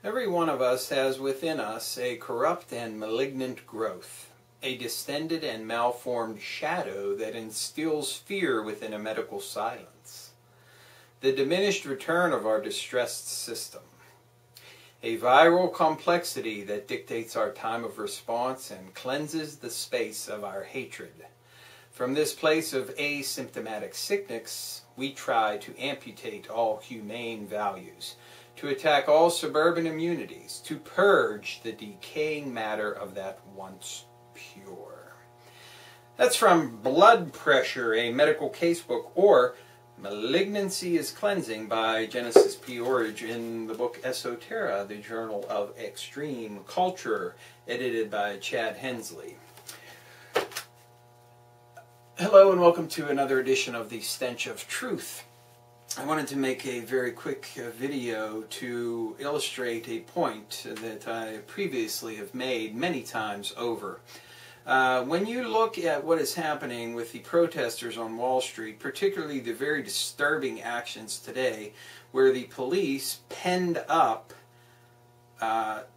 Every one of us has within us a corrupt and malignant growth, a distended and malformed shadow that instills fear within a medical silence, the diminished return of our distressed system, a viral complexity that dictates our time of response and cleanses the space of our hatred. From this place of asymptomatic sickness, we try to amputate all humane values, to attack all suburban immunities, to purge the decaying matter of that once pure. That's from Blood Pressure, a medical casebook, or Malignancy is Cleansing by Genesis P. Orridge in the book Esoterra, the Journal of Extreme Culture, edited by Chad Hensley. Hello and welcome to another edition of the Stench of Truth. I wanted to make a very quick video to illustrate a point that I previously have made many times over. When you look at what is happening with the protesters on Wall Street, particularly the very disturbing actions today, where the police penned up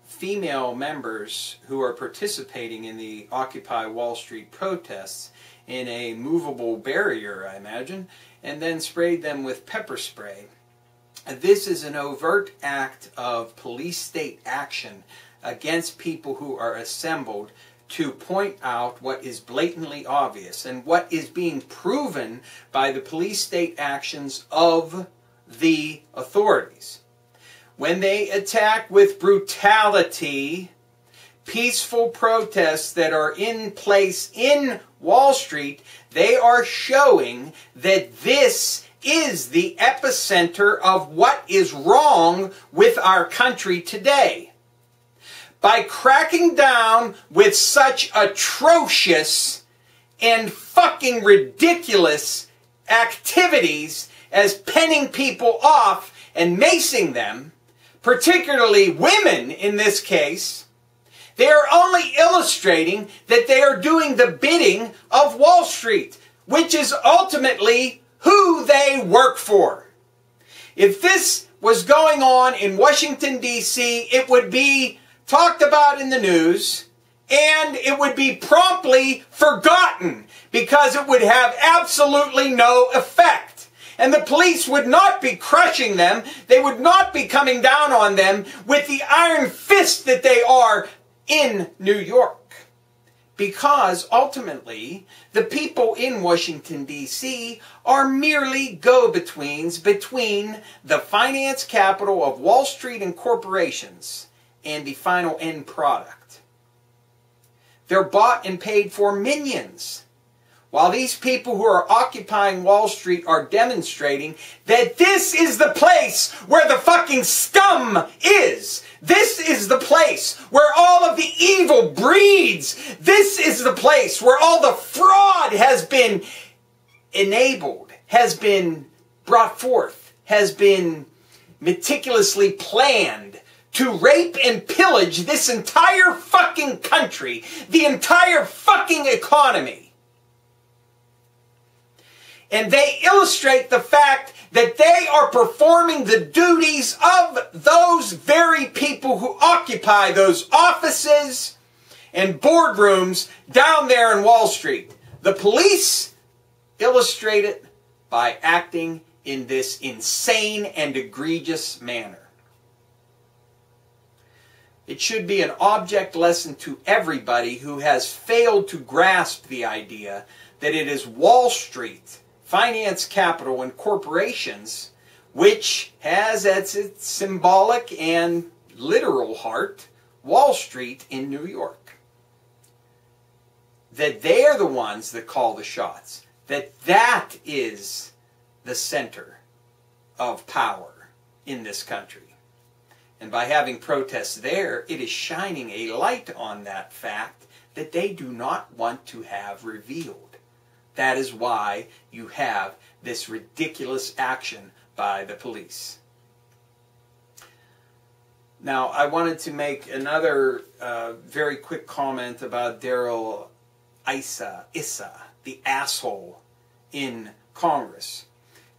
female members who are participating in the Occupy Wall Street protests in a movable barrier, I imagine, and then sprayed them with pepper spray. This is an overt act of police state action against people who are assembled to point out what is blatantly obvious and what is being proven by the police state actions of the authorities. When they attack with brutality peaceful protests that are in place in Wall Street, they are showing that this is the epicenter of what is wrong with our country today. By cracking down with such atrocious and fucking ridiculous activities as penning people off and macing them, particularly women in this case, they are only illustrating that they are doing the bidding of Wall Street, which is ultimately who they work for. If this was going on in Washington, D.C., it would be talked about in the news, and it would be promptly forgotten because it would have absolutely no effect. And the police would not be crushing them. They would not be coming down on them with the iron fist that they are in New York, because ultimately the people in Washington, D.C. are merely go-betweens between the finance capital of Wall Street and corporations and the final end product. They're bought and paid for minions, while these people who are occupying Wall Street are demonstrating that this is the place where the fucking scum is. This is the place where all of the evil breeds. This is the place where all the fraud has been enabled, has been brought forth, has been meticulously planned to rape and pillage this entire fucking country, the entire fucking economy. And they illustrate the fact that they are performing the duties of those very people who occupy those offices and boardrooms down there in Wall Street. The police illustrate it by acting in this insane and egregious manner. It should be an object lesson to everybody who has failed to grasp the idea that it is Wall Street, finance capital, and corporations, which has as its symbolic and literal heart Wall Street in New York. That they are the ones that call the shots. That is the center of power in this country. And by having protests there, it is shining a light on that fact that they do not want to have revealed. That is why you have this ridiculous action by the police. Now, I wanted to make another very quick comment about Darrell Issa, the asshole in Congress,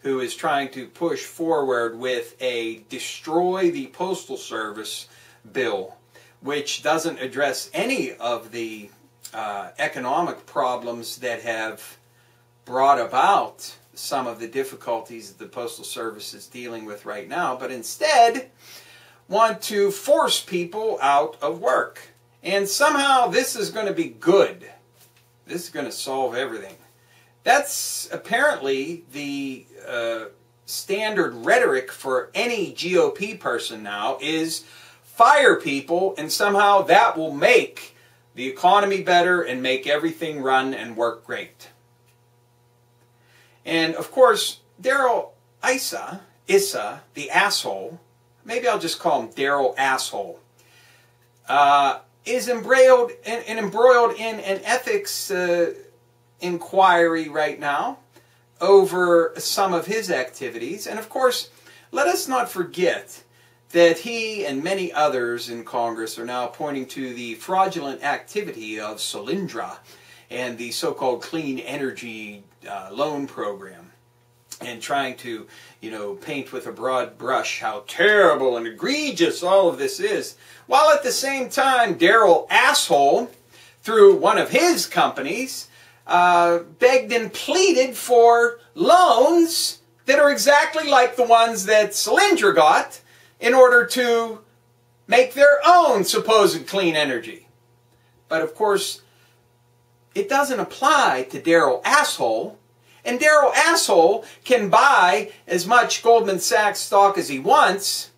who is trying to push forward with a destroy the Postal Service bill, which doesn't address any of the economic problems that have brought about some of the difficulties that the Postal Service is dealing with right now, but instead want to force people out of work. And somehow this is going to be good. This is going to solve everything. That's apparently the standard rhetoric for any GOP person now, is fire people, and somehow that will make the economy better and make everything run and work great. And of course, Darrell Issa, the asshole, maybe I'll just call him Darrell Asshole, is embroiled in an ethics inquiry right now over some of his activities. And of course, let us not forget that he and many others in Congress are now pointing to the fraudulent activity of Solyndra and the so-called clean energy loan program, and trying to, paint with a broad brush how terrible and egregious all of this is, while at the same time Darrell Asshole, through one of his companies, begged and pleaded for loans that are exactly like the ones that Solyndra got in order to make their own supposed clean energy. But of course, it doesn't apply to Darrell Asshole, and Darrell Asshole can buy as much Goldman Sachs stock as he wants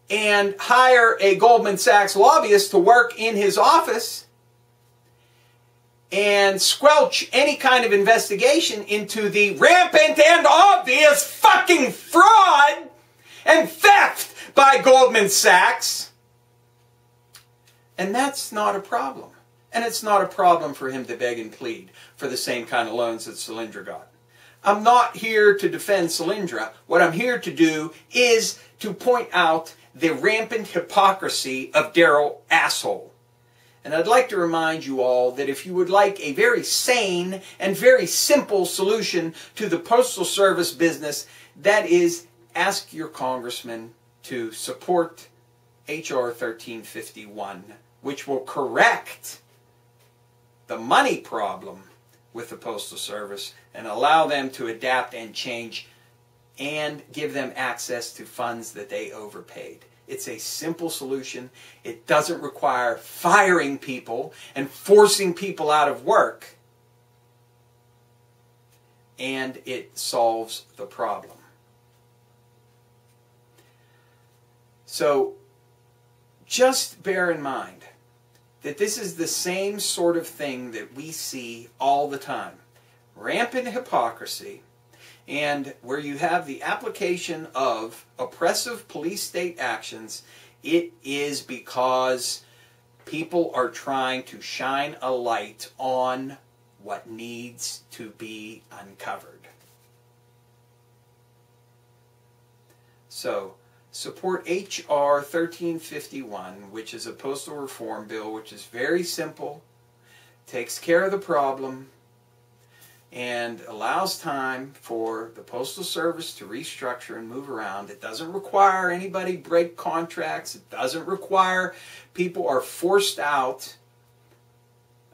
and hire a Goldman Sachs lobbyist to work in his office and squelch any kind of investigation into the rampant and obvious fucking fraud and theft by Goldman Sachs. And that's not a problem. And it's not a problem for him to beg and plead for the same kind of loans that Solyndra got. I'm not here to defend Solyndra. What I'm here to do is to point out the rampant hypocrisy of Darrell Asshole. And I'd like to remind you all that if you would like a very sane and very simple solution to the Postal Service business, that is, ask your congressman to support H.R. 1351, which will correct the money problem with the Postal Service and allow them to adapt and change and give them access to funds that they overpaid. It's a simple solution. It doesn't require firing people and forcing people out of work. And it solves the problem. So just bear in mind that this is the same sort of thing that we see all the time. Rampant hypocrisy, and where you have the application of oppressive police state actions, it is because people are trying to shine a light on what needs to be uncovered. So, support H.R. 1351, which is a postal reform bill, which is very simple, takes care of the problem, and allows time for the Postal Service to restructure and move around. It doesn't require anybody break contracts. It doesn't require people are forced out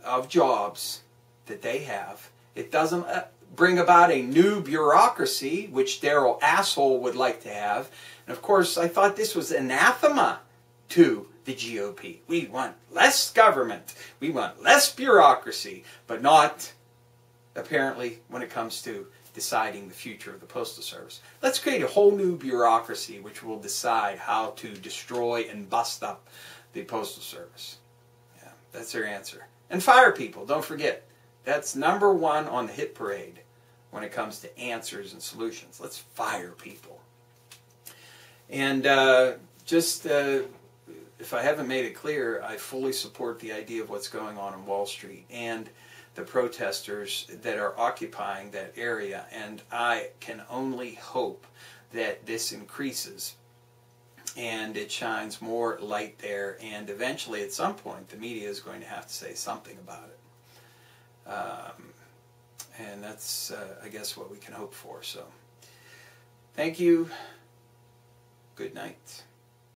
of jobs that they have. It doesn't bring about a new bureaucracy, which Darrell Asshole would like to have. And of course, I thought this was anathema to the GOP. We want less government. We want less bureaucracy, but not, apparently, when it comes to deciding the future of the Postal Service. Let's create a whole new bureaucracy which will decide how to destroy and bust up the Postal Service. Yeah, that's their answer. And fire people, don't forget. That's number one on the hit parade when it comes to answers and solutions. Let's fire people. And if I haven't made it clear, I fully support the idea of what's going on in Wall Street and the protesters that are occupying that area. And I can only hope that this increases and it shines more light there. And eventually, at some point, the media is going to have to say something about it. And that's, I guess, what we can hope for. So, thank you. Good night.